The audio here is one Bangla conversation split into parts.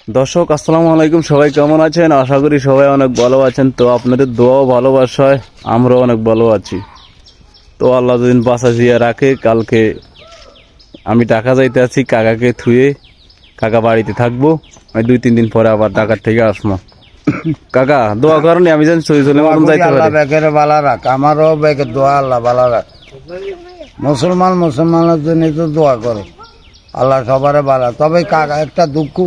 দর্শক আসসালামু আলাইকুম, সবাই কেমন আছেন? আশা করি সবাই অনেক ভালো আছেন। তো আপনাদের দোয়া ভালোবাসায় আমরাও অনেক ভালো আছি। তো আল্লাহ যদি বাঁচা জিয়া রাখে, কালকে আমি ঢাকা যাইতে আছি কাকাকে থুয়ে। কাকা বাড়িতে থাকবো, আমি 2-3 দিন পরে আবার ঢাকার থেকে আসবো। কাকা দোয়া করেন, আমি যেন চলে মতন যাইতে আল্লাহ পারি। বেকের বালা রাখ, আমারও বেকের দোয়া আল্লাহ বালা রাখ। মুসলমানের জন্য তো দোয়া করে আল্লাহ সবারে বালা। তবে কাকা একটা দুঃখ,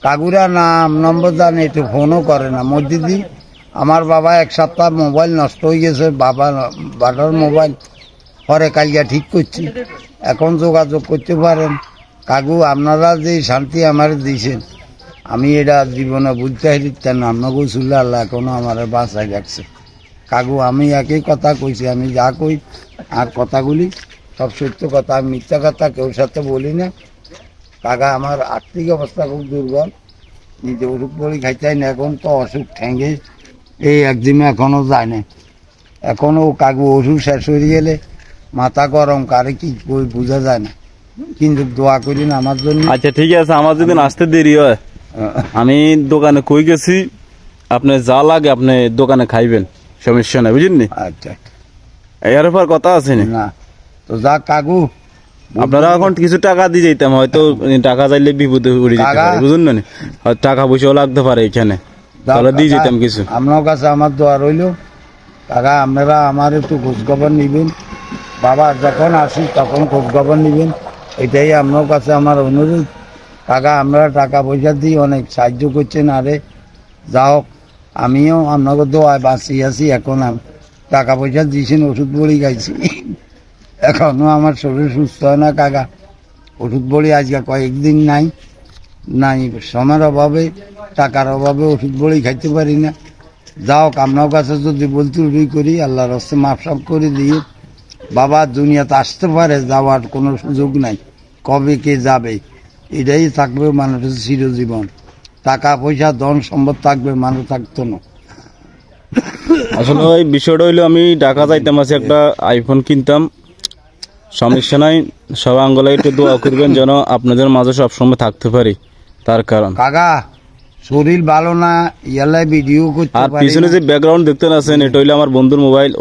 কাকুরা নাম নম্বর জান একটু ফোনও করে না। মসজিদি আমার বাবা 1 সপ্তাহ মোবাইল নষ্ট হয়ে গেছে, বাবার মোবাইল পরে কালিয়া ঠিক করছি, এখন যোগাযোগ করতে পারেন। কাকু আপনারা যে শান্তি আমার দিয়েছেন, আমি এটা জীবনে বুঝতে পারতাম না। আপনাকে শুনলে আল্লাহ এখনো আমার বাঁচাই রাখছে। কাকু আমি একই কথা কইছি, আমি যা কই আর কথাগুলি সব সত্য কথা, আমি মিথ্যা কথা কেউ সাথে বলি না। কাকা আমার আর্থিক অবস্থা খুব দুর্বল, নিজে ওষুধ বড়ি খাইতে না। এখন তো অসুখ ঠেঙ্গে এই একদিনে এখনো যায় না। এখনো কাকু ওষুধ শেষ হয়ে গেলে মাথা গরম, কারে কি বোঝা যায় না। কিন্তু দোয়া করি না আমার জন্য। আচ্ছা ঠিক আছে, আমার যদি আসতে দেরি হয়, আমি দোকানে কই গেছি, আপনি যা লাগে আপনি দোকানে খাইবেন, সমস্যা নাই, বুঝলেন? আচ্ছা এর উপর কথা আছে না। না তো যা কাকু, আপনারা এখন কিছু টাকা দিয়ে যেতাম, হয়তো টাকা চাইলে বিপদে পড়ে যেতে টাকা? পারে, বুঝলেন না? হয়তো টাকা পয়সাও লাগতে পারে এখানে, তাহলে দিয়ে যেতাম কিছু। আপনার কাছে আমার দোয়া রইল। কাকা আপনারা আমার একটু খোঁজখবর নিবেন, বাবা যখন আসি তখন খোঁজখবর নিবেন, এটাই আপনার কাছে আমার অনুরোধ। কাকা আপনারা টাকা পয়সা দিয়ে অনেক সাহায্য করছেন, আরে যাও আমিও আপনাকে দোয়ায় বাঁচিয়ে আছি। এখন আমি টাকা পয়সা দিয়েছেন, ওষুধ বড়ি খাইছি, এখনো আমার শরীর সুস্থ হয় না কাকা। ওষুধ বড়ি আজকে কয়েকদিন নাই, সময়ের অভাবে টাকার অভাবে ওষুধ বড়ি খাইতে পারি না। যাও আপনার কাছে যদি বলতে করি, আল্লাহর হস্তে মাফ সাফ করে দিয়ে বাবা দুনিয়াতে আসতে পারে, যাওয়ার কোনো সুযোগ নাই। কবে কে যাবে এটাই থাকবে মানুষের চিরজীবন। টাকা পয়সা ধন সম্পদ থাকবে, মানুষ থাকতো না। আসলে ওই বিষয়টা হইলো, আমি ঢাকা যাইতাম, আছে একটা আইফোন কিনতাম, সমস্যা নাই। সব আঙ্গলে একটু দোয়া করবেন যেন আপনাদের মাঝে সবসময় থাকতে পারি, তার কারণ। কাকা শরীর ভালো না, ইয়ালাই ভিডিও করতে আর পারি পিছনে না। যে ব্যাকগ্রাউন্ড দেখতে আছেন, এটা হইলো আমার বন্ধুর মোবাইল।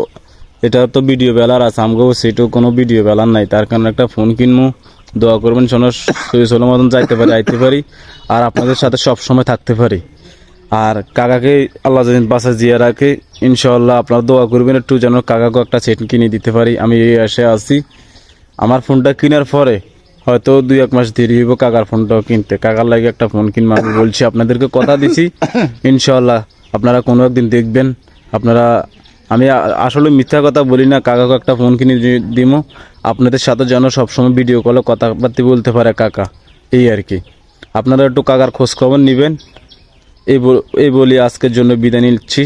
এটা তো ভিডিও বেলার আছে, আমগো সেটাও কোনো ভিডিও বেলার নাই, তার কারণে একটা ফোন কিনবো। দোয়া করবেন যেন সহি মতন যাইতে পারি, আইতে পারি, আর আপনাদের সাথে সব সময় থাকতে পারি। আর কাকাকে আল্লাহ যদি বাসা জিয়া রাখে, ইনশাআল্লাহ আপনারা দোয়া করবেন একটু যেন কাকাকে একটা সেট কিনে দিতে পারি। আমি এই আশে আছি। আমার ফোনটা কেনার পরে হয়তো 2-1 মাস দেরি হইব কাকার ফোনটাও কিনতে। কাকার লাগে একটা ফোন কিনবো আমি বলছি, আপনাদেরকে কথা দিছি। ইনশাআল্লাহ আপনারা কোনো একদিন দেখবেন। আপনারা, আমি আসলে মিথ্যা কথা বলি না, কাকাকে একটা ফোন কিনে দিব। আপনাদের সাথে যেন সবসময় ভিডিও কলে কথাবার্তা বলতে পারে কাকা, এই আর কি। আপনারা একটু কাকার খোঁজ খবর নেবেন। এই বলি আজকের জন্য বিদায় নিচ্ছি।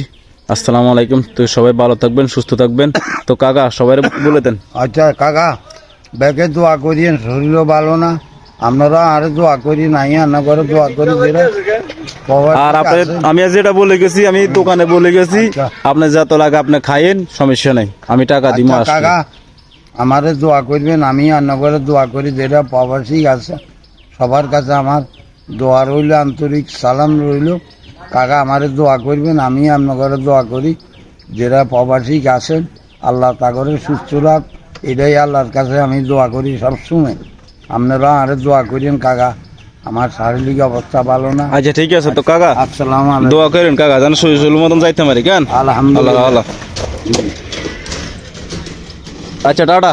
আসসালামু আলাইকুম। তো সবাই ভালো থাকবেন, সুস্থ থাকবেন। তো কাকা সবাই বলে দেন। আচ্ছা কাকা ব্যাগে দোয়া করিয়েন, শরীরও ভালো না, আপনারা আরে দোয়া করি নাই, রান্না করে দোয়া করি। আর আপনার, আমি আজ যেটা বলে গেছি, আমি দোকানে বলে গেছি, আপনার যত লাগে আপনি খাইয়েন, সমস্যা নাই, আমি টাকা দিব। কাকা আমারে দোয়া করবেন, আমি রান্না করে দোয়া করি। যেটা প্রবাসী আছে সবার কাছে আমার দোয়া রইল, আন্তরিক সালাম রইল। কাকা আমারে দোয়া করবেন, আমি আপনার ঘরে দোয়া করি। যারা প্রবাসী আছেন আল্লাহ তাগরে সুস্থ রাখ, এটাই আল্লাহর কাছে আমি দোয়া করি সবসময়। আপনারা আরে দোয়া করেন কাকা, আমার শারীরিক অবস্থা ভালো না। আচ্ছা ঠিক আছে। তো কাকা আসসালামু আলাইকুম। দোয়া করেন কাকা যেন সহি মতন যাইতে পারি, কেন? আলহামদুলিল্লাহ। আল্লাহ। আচ্ছা টাটা।